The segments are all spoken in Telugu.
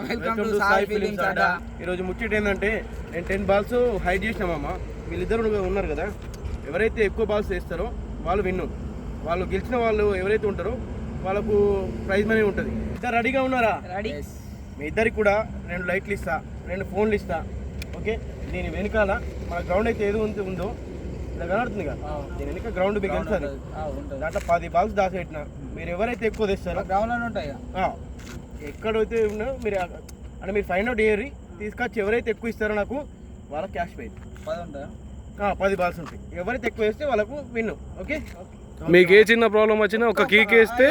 వెల్కమ్ టు సాయి ఫిలిమ్స్ అడ్డా. ఈరోజు ముచ్చట ఏంటంటే నేను 10 బాల్స్ హైడ్ చేసినామమ్మ. వీళ్ళిద్దరు ఉన్నారు కదా, ఎవరైతే ఎక్కువ బాల్స్ వేస్తారో వాళ్ళు విన్ను. వాళ్ళు గెలిచిన వాళ్ళు ఎవరైతే ఉంటారో వాళ్ళకు ప్రైజ్ మనీ ఉంటుంది. ఇద్దరు రెడీగా ఉన్నారా? రెడీ. మీ ఇద్దరికి కూడా 2 లైట్లు ఇస్తా, 2 ఫోన్లు ఇస్తా. ఓకే, దీని వెనకాల మన గ్రౌండ్ అయితే ఏదో ఉందో ఇలా కనబడుతుంది కదా, దీని వెనక గ్రౌండ్ మీకు వెళ్తుంది. దాంట్లో 10 బాల్స్ దాచిపెట్టిన. మీరు ఎవరైతే ఎక్కువ తెస్తారో గ్రౌండ్ ఉంటాయి ఎక్కడైతే ఉన్నారో మీరు అంటే మీరు ఫైండ్ అవుట్ చేయరి, తీసుకొచ్చి ఎవరైతే ఎక్కువ ఇస్తారో నాకు వాళ్ళకి క్యాష్ ప్రైజ్ 10 బాల్స్ ఉంటాయి. ఎవరైతే ఎక్కువ వేస్తే వాళ్ళకు విన్ను. ఓకే, మీకు ఏ చిన్న ప్రాబ్లం వచ్చినా ఒక కీక్ వేస్తే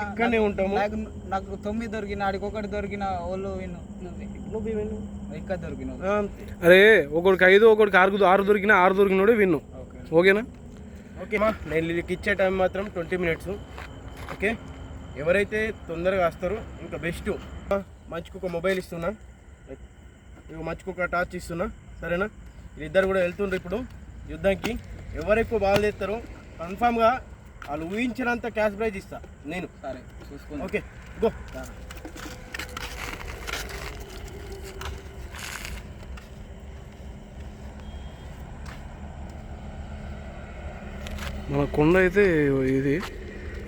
ఇక్కడనే ఉంటాము. నాకు 9 దొరికిన, ఆడికి 1 దొరికిన వాళ్ళు విన్ను. ఇక్కడ దొరికిన అరే ఒకడికి 5 ఒకడికి 6 దొరికినా 6 దొరికినోడే విన్ను. ఓకేనా? ఓకేమా, నేను వీళ్ళకి ఇచ్చే టైం మాత్రం 20 మినిట్స్. ఓకే, ఎవరైతే తొందరగా వస్తారో ఇంకా బెస్ట్. మంచికి ఒక మొబైల్ ఇస్తున్నా, మంచికి ఒక టార్చ్ ఇస్తున్నా, సరేనా? వీళ్ళిద్దరు కూడా వెళ్తుండ్రు ఇప్పుడు యుద్ధానికి. ఎవరు ఎక్కువ బాల్ చేస్తారో కన్ఫామ్గా వాళ్ళు ఊహించినంత క్యాష్ ప్రైజ్ ఇస్తా నేను. సరే చూసుకోండి. Okay go. మన కొండ అయితే ఇది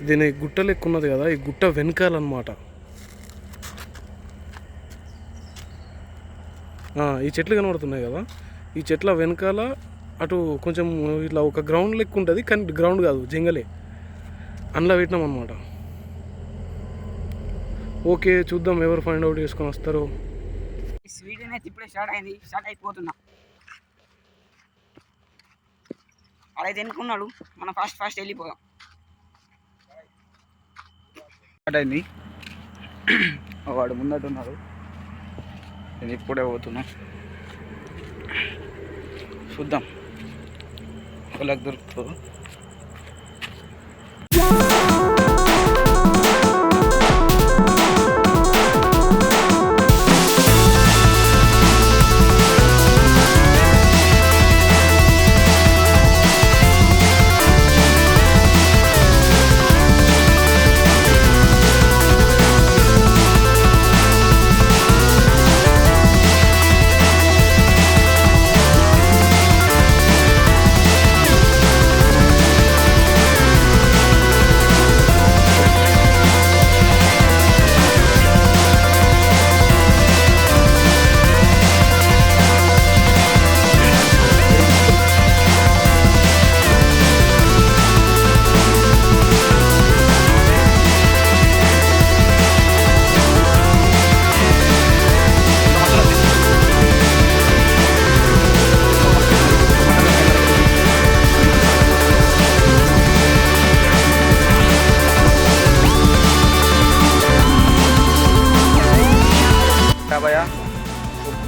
దీని గుట్ట లెక్క ఉన్నది కదా, ఈ గుట్ట వెనకాలన్నమాట. ఈ చెట్లు కనబడుతున్నాయి కదా, ఈ చెట్ల వెనకాల అటు కొంచెం ఇట్లా ఒక గ్రౌండ్ లెక్క ఉంటుంది, కానీ గ్రౌండ్ కాదు, జంగలే. అందులో పెట్టినాం అన్నమాట. ఓకే, చూద్దాం ఎవరు ఫైండ్ అవుట్ చేసుకొని వస్తారో. స్వీట్ అనేది ఇప్పుడే స్టార్ట్ అయిపోతున్నా. అలా తినుకున్నాడు, మనం ఫాస్ట్ వెళ్ళిపోదాం. స్టార్ట్ అయింది, వాడు ముందటున్నాడు, నేను ఇప్పుడే పోతున్నా. చూద్దాం వాళ్ళకి దొరుకుతుంది.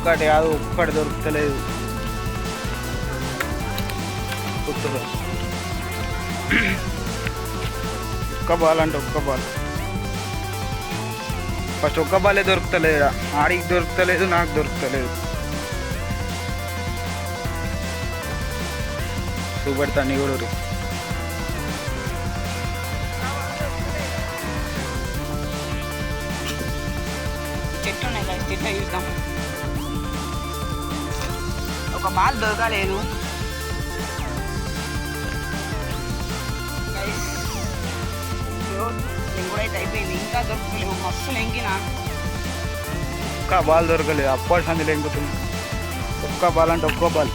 ఒక్కటి కాదు, ఒక్కటి దొరుకుతలేదు. ఒక్క బాల్ అంటే ఒక్క బాల్, ఫస్ట్ ఒక్క బాలే దొరుకుతలేదు. ఆడికి దొరుకుతలేదు, నాకు దొరుకుతలేదు. చూపెడతా నీ కూడా. చెట్టు ఉన్నాయి కదా, చెట్టు చూద్దాం. ఒక బాల్ దొరకలేదు. ఎప్పుడైతే అయిపోయింది, ఇంకా దొరకలేదు. మస్తు లెంకిన, ఒక్క బాల్ దొరకలేదు. అప్పటి సంది లెంకుతుంది. ఒక్క బాల్ అంటే ఒక్క బాల్.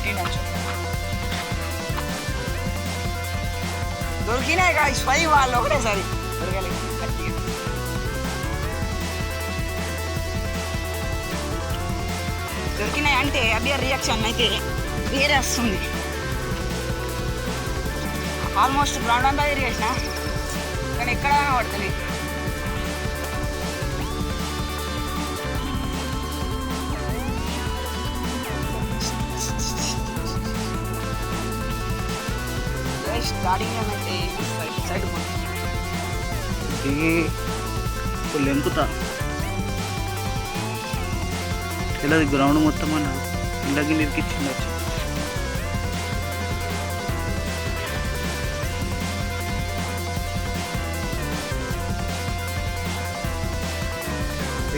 పెట్టిండొచ్చు. దొరికినాయి గాయస్ 5 వాళ్ళు ఒకటేసారి దొరకలేదు. దొరికినాయి అంటే అభ్య రియాక్షన్ అయితే వేరే వస్తుంది. ఆల్మోస్ట్ గ్రౌండ్ అంతా తిరిగేసిన కానీ ఎక్కడ పడతలేదు. స్టార్టింగ్ అయితే సైడ్ దిగి ఫుల్ ఎంపుతా ఇలా గ్రౌండ్ మొత్తం అన్నాడు ఇండకి నిరికిచ్చిండొచ్చు.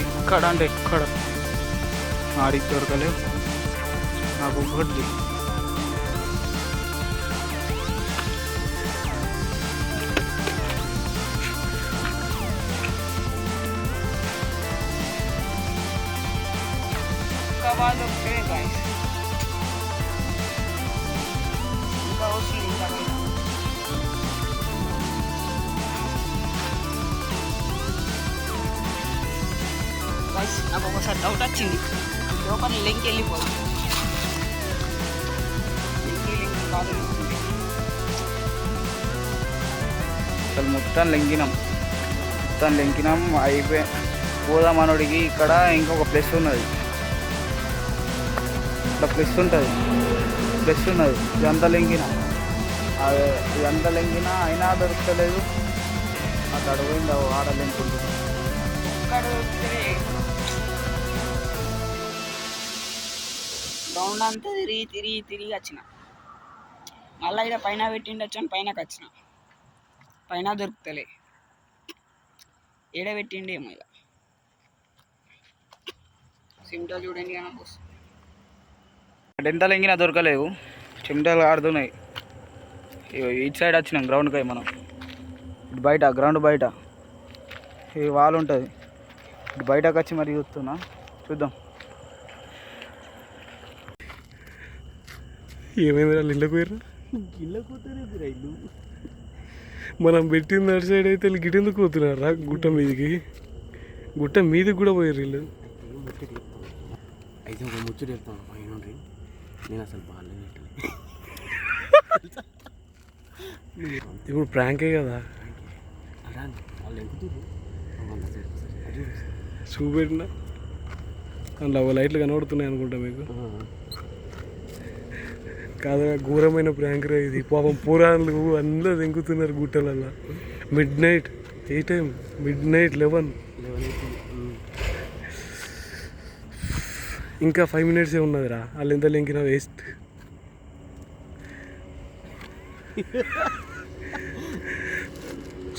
ఎక్కడ అంటే ఎక్కడ ఆడికి దొరకలేవు. నాకు ఒకటి వాళ్ళు దొరుకుతాయి గాయస్. ఇంకా వస్తుంది ఇంకా బయట. గాయస్ నాకు ఒకసారి డౌట్ వచ్చింది, లోపల లింక్ వెళ్ళిపోదాం. లింక్ కాదు అసలు మొత్తం లెంగినాం అయిపోయి పోదాం అనడికి. ఇక్కడ ఇంకొక ప్లేస్ ఉన్నది, ఇట్లా ప్లస్ ఉన్నది ఇదంతా లెంగిన అయినా దొరకలేదు. అక్కడ పోయింది ఆడ లెంకుంటుంది. గ్రౌండ్ అంతా తిరిగి వచ్చిన. మళ్ళీ ఇక్కడ పైన పెట్టిండొచ్చు అని పైనకి వచ్చిన. పైన దొరుకుతలే, ఏడ పెట్టిండేమో. ఇక సిమ్టా చూడండి కానీ వస్తుంది. ఎంత లెంగినా దొరకలేవు, చెమటలు ఆడుతున్నాయి. ఇటు సైడ్ వచ్చినాం గ్రౌండ్కి. మనం ఇటు బయట గ్రౌండ్ బయట ఈ వాల్ ఉంటుంది, ఇటు బయటకు వచ్చి మరి చూద్దాం. ఏమైంది వాళ్ళు ఇళ్ళకు పోయారు? ఇల్లు మనం పెట్టింది అటు సైడ్ అయితే వీళ్ళు గిటెందుకు పోతున్నారా? గుట్ట మీదకి కూడా పోయారు వీళ్ళు. అయితే ఒక ముచ్చట చెప్తాను పైన. నేను అసలు బాగాలేదు ఇప్పుడు ప్రాంకే కదా, వాళ్ళు ఎక్కుతురు చూపెట్టిన అందులో లైట్లు కనబడుతున్నాయి అనుకుంటా మీకు. కాదా ఘోరమైన ప్రాంక్ రా ఇది. పాపం పురాణాలు అందరూ తెంకుతున్నారు గుట్టలల్లో. మిడ్ నైట్ ఏ టైం? Mid night 11. ఇంకా 5 minutes ఉన్నదిరా. వాళ్ళు ఎంత లెంకినా వేస్ట్.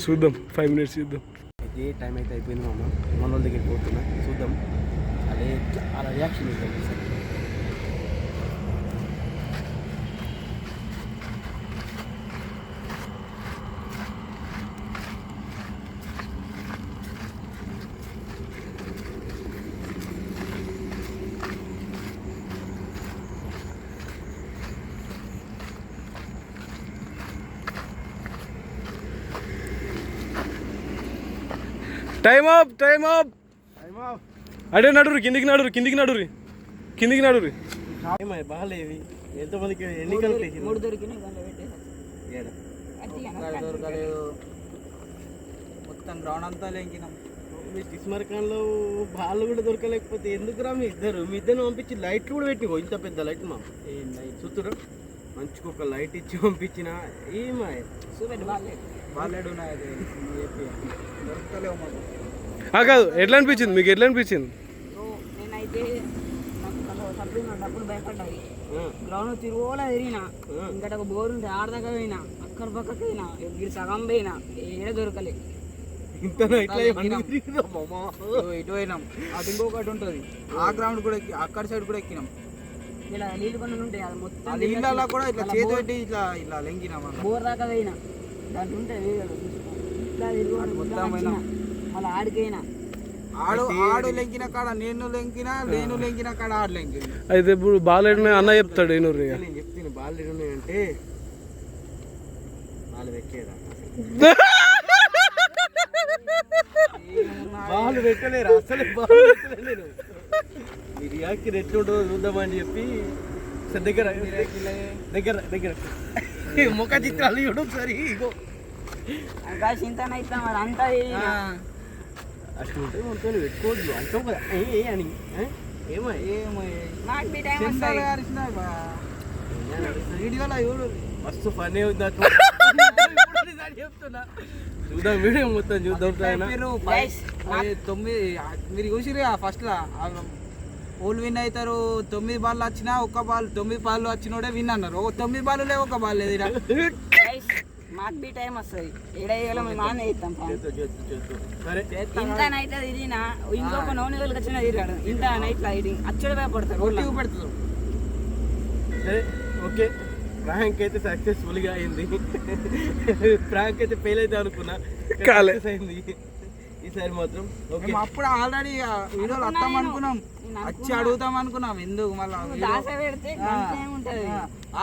చూద్దాం 5 minutes చూద్దాం. అయితే టైం అయితే అయిపోయింది మామ. మన వాళ్ళ దగ్గరికి పోతున్నా, చూద్దాం అలా రియాక్షన్ ఇద్దాం. Time up. అడే నడురు, కిందికి నడురు. బాగాలేవి ఎంతమందికి ఎన్నికలు దొరకలేదు, మొత్తం గ్రౌండ్ అంతా లెంకినాం. మీ కిస్మర్ఖాన్లో బాళ్ళు కూడా దొరకలేకపోతే ఎందుకురా? మీ ఇద్దరు పంపించి లైట్లు కూడా పెట్టి ఇంత పెద్ద లైట్ మా చూతురా. మంచిగా ఒక లైట్ ఇచ్చి పంపించిన ఏమా బాగాలేడు దొరకలేవు మాకు. కాదు, ఎట్లా అనిపించింది మీకు? నేనైతే డబ్బులు భయపడ్డాయి. గ్రౌండ్ తిరుగులా తిరిగినా, ఇంకా ఒక బోర్ ఉంటే ఆడదాకా పోయినా, అక్కడ పక్కకి పోయినా, గిరి సగం పోయినా, ఏడ దొరకలే. ఇటు పోయినాం, అది ఇంకొకటి ఉంటుంది ఆ గ్రౌండ్ కూడా అక్కడ సైడ్ కూడా ఎక్కినాం. ఇలా నీళ్ళు కొన్ని ఉంటాయి, అది మొత్తం నీళ్ళ కూడా ఇట్లా చేతి పెట్టి ఇట్లా లెంగినాం. బోర్ దాకా పోయినా, దాంట్లో ఉంటాయి ఇట్లా తిరుగు మొత్తం మళ్ళీ ఆడికైనా ఆడు లెంకిన కాడ నేను లెంకినా, నేను లెంకిన కాడ ఆడు లెంకిన. అయితే ఇప్పుడు బాలేడు అన్న చెప్తాడు ఏనూరు ఇక. నేను చెప్తాను బాల్ అంటే వాళ్ళు పెట్టలేదా బాల్ పెట్టలేరు అసలు బాల్ పెట్టలేదు. మీ రియాక్షన్ ఎట్లుంటుందో చూద్దామని చెప్పి దగ్గర దగ్గర దగ్గర ముఖ చిత్రాలు చూడు ఒకసారి. ఇగో ఇంకా చింతన అవుతాం మరి అంతా అట్లా ఉంటే మనతో పెట్టుకోవద్దు అంటావు కదా ఏ అని ఏమో ఏమో నాకు బీ టైం వస్తాయి వీడియోలో చూడు మస్తు పని అవుతుంది చెప్తున్నా. చూద్దాం వీడియో మొత్తం చూద్దాం. మీరు చూసిరు ఫస్ట్ లా ఓళ్ళు విన్ అవుతారు. 9 బాల్ వచ్చినా 1 బాల్ 9 బాల్ వచ్చినోడే విన్ అన్నారు. 9 బాల్ లేవు 1 బాల్ లేదు. మాకు బీ టైం వస్తుంది ఏడేయాలో మేము ఆన్ చేస్తాం సరే ఇంత నైట్ తిరిగినా ఇంకొక నూనె వేలకు వచ్చిన తిరిగాడు ఇంత నైట్ లైటింగ్ అచ్చడి భయపడతారు ఒట్టిగా పెడతారు. సరే ఓకే ప్రాంక్ అయితే సక్సెస్ఫుల్గా అయింది. ప్రాంక్ అయితే ఫెయిల్ అయితే అనుకున్నా సక్సెస్ అయింది ఈసారి మాత్రం. ఓకే మేము అప్పుడు ఆల్రెడీ వీడియోలు వస్తాం అనుకున్నాం, వచ్చి అడుగుతాం అనుకున్నాం. ఎందుకు మళ్ళీ దాస పెడితే ఏముంటది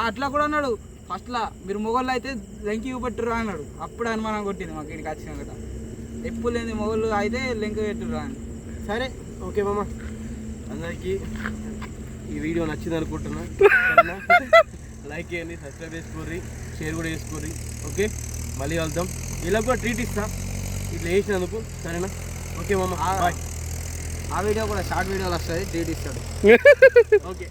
అట్లా కూడా అన్నాడు ఫస్ట్ లా. మీరు మొగోళ్ళు అయితే లెంకి పెట్టురా అన్నాడు. అప్పుడు అనుమానం కొట్టింది మాకు ఇక్కడికి వచ్చిన కదా. ఎప్పుడు లేని మొగోళ్ళు అయితే లెంకి పెట్టురా అని. సరే ఓకే మామ అందరికీ ఈ వీడియో నచ్చింది అనుకుంటున్నా. లైక్ చేయండి, సబ్స్క్రైబ్ చేసుకోర్రి, షేర్ కూడా చేసుకోర్రి. ఓకే మళ్ళీ వెళ్దాం. ఇలా కూడా ట్రీట్ ఇస్తా ఇట్లా వేసినందుకు. సరేనా? ఓకే మామ బాయ్. ఆ వీడియో కూడా షార్ట్ వీడియోలు వస్తుంది, ట్రీట్ ఇస్తాడు. ఓకే.